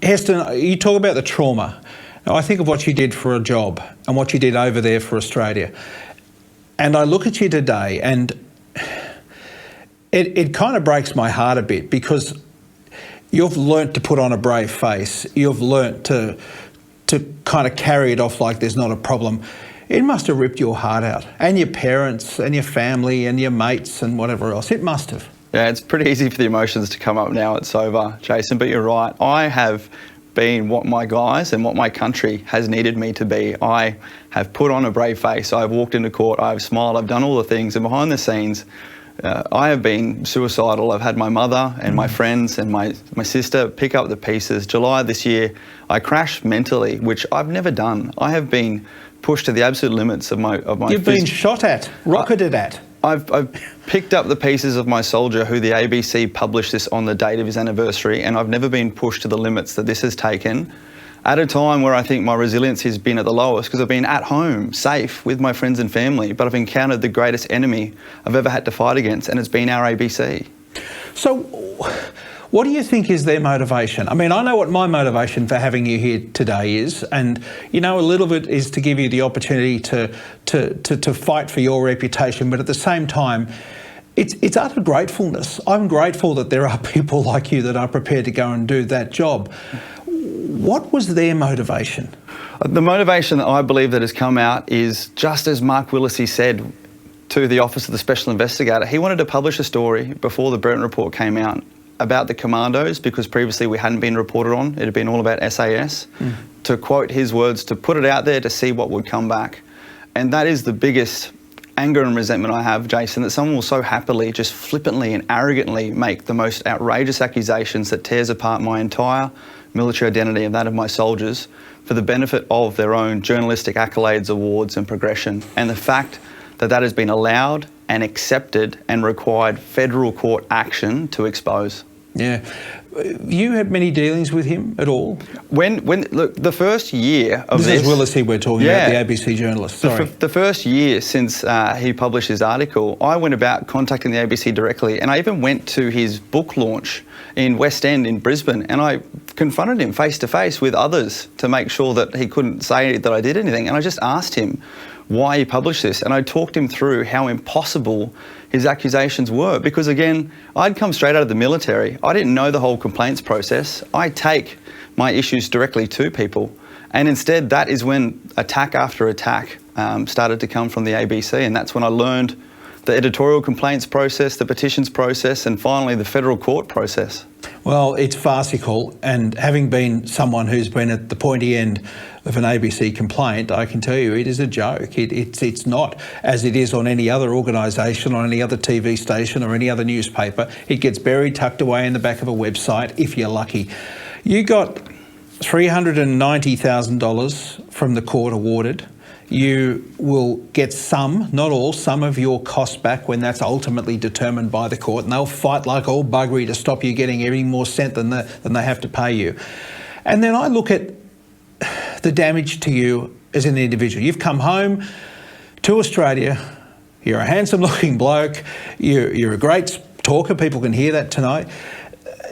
Heston, you talk about the trauma. Now, I think of what you did for a job and what you did over there for Australia. And I look at you today and it kind of breaks my heart a bit, because you've learnt to put on a brave face. You've learnt to kind of carry it off like there's not a problem. It must have ripped your heart out, and your parents and your family and your mates and whatever else. It must have. Yeah, it's pretty easy for the emotions to come up now it's over, Jason, but you're right. I have been what my guys and what my country has needed me to be. I have put on a brave face. I've walked into court, I've smiled, I've done all the things, and behind the scenes, I have been suicidal. I've had my mother and my friends and my sister pick up the pieces. July this year, I crashed mentally, which I've never done. I have been pushed to the absolute limits of my. You've been shot at, rocketed at. I've picked up the pieces of my soldier, who the ABC published this on the date of his anniversary, and I've never been pushed to the limits that this has taken, at a time where I think my resilience has been at the lowest, because I've been at home, safe, with my friends and family, but I've encountered the greatest enemy I've ever had to fight against, and it's been our ABC. So what do you think is their motivation? I mean, I know what my motivation for having you here today is, and you know, a little bit is to give you the opportunity to fight for your reputation, but at the same time, it's utter gratefulness. I'm grateful that there are people like you that are prepared to go and do that job. What was their motivation? The motivation that I believe that has come out is, just as Mark Willesee said to the Office of the Special Investigator, he wanted to publish a story before the Brereton Report came out about the commandos, because previously we hadn't been reported on. It had been all about SAS. To quote his words, to put it out there to see what would come back. And that is the biggest anger and resentment I have, Jason, that someone will so happily, just flippantly and arrogantly make the most outrageous accusations that tears apart my entire military identity and that of my soldiers for the benefit of their own journalistic accolades, awards and progression. And the fact that that has been allowed and accepted and required federal court action to expose. Yeah. You had many dealings with him at all? Look, the first year of this... This is Willesee we're talking about, the ABC journalist, sorry. The first year since he published his article, I went about contacting the ABC directly, and I even went to his book launch in West End in Brisbane, and I confronted him face to face with others to make sure that he couldn't say that I did anything, and I just asked him why he published this, and I talked him through how impossible his accusations were, because again, I'd come straight out of the military. I didn't know the whole complaints process. I take my issues directly to people, and instead that is when attack after attack started to come from the ABC, and that's when I learned the editorial complaints process, the petitions process, and finally the federal court process. Well, it's farcical, and having been someone who's been at the pointy end of an ABC complaint, I can tell you it is a joke. It's not as it is on any other organisation, on any other TV station or any other newspaper. It gets buried, tucked away in the back of a website, if you're lucky. You got $390,000 from the court awarded. You will get some, not all, some of your costs back when that's ultimately determined by the court, and they'll fight like all buggery to stop you getting any more cent than they have to pay you. And then I look at the damage to you as an individual. You've come home to Australia, you're a handsome looking bloke, you're a great talker, people can hear that tonight.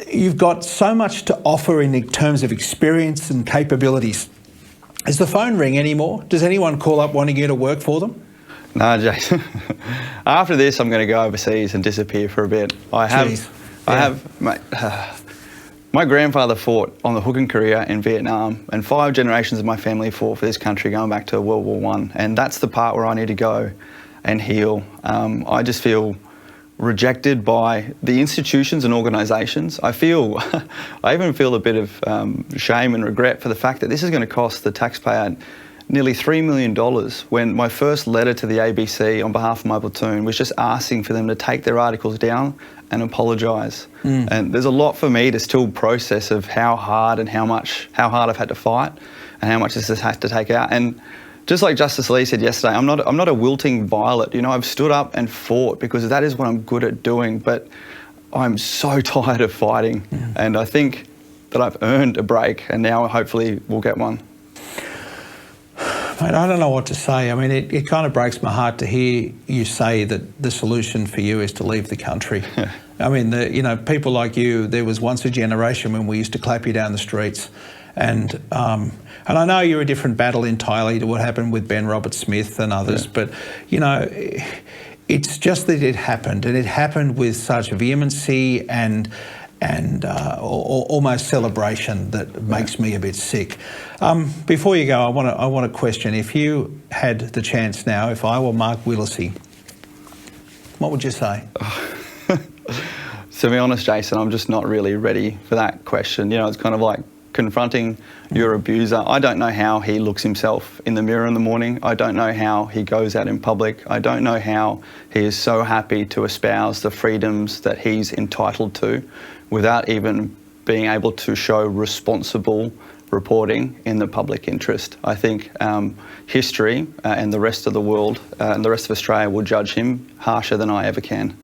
You've got so much to offer in terms of experience and capabilities. Does the phone ring anymore? Does anyone call up wanting you to work for them? No, Jason. After this, I'm going to go overseas and disappear for a bit. My grandfather fought on the Hook and Korea in Vietnam, and 5 generations of my family fought for this country going back to World War I. And that's the part where I need to go and heal. I just feel rejected by the institutions and organisations. I even feel a bit of shame and regret for the fact that this is going to cost the taxpayer nearly $3 million, when my first letter to the ABC on behalf of my platoon was just asking for them to take their articles down and apologise. And there's a lot for me to still process of how hard I've had to fight and how much this has had to take out. And just like Justice Lee said yesterday, I'm not a wilting violet. You know, I've stood up and fought because that is what I'm good at doing, but I'm so tired of fighting. And I think that I've earned a break, and now hopefully we'll get one. Mate, I don't know what to say. I mean, it kind of breaks my heart to hear you say that the solution for you is to leave the country. I mean, people like you, there was once a generation when we used to clap you down the streets. And I know you're a different battle entirely to what happened with Ben Roberts-Smith and others, but, it's just that it happened, and it happened with such vehemency and almost celebration that makes me a bit sick. Before you go, I want to question, if you had the chance now, if I were Mark Willacy, what would you say? To be honest, Jason, I'm just not really ready for that question. It's kind of like confronting your abuser. I don't know how he looks himself in the mirror in the morning. I don't know how he goes out in public. I don't know how he is so happy to espouse the freedoms that he's entitled to without even being able to show responsible reporting in the public interest. I think history and the rest of the world and the rest of Australia will judge him harsher than I ever can.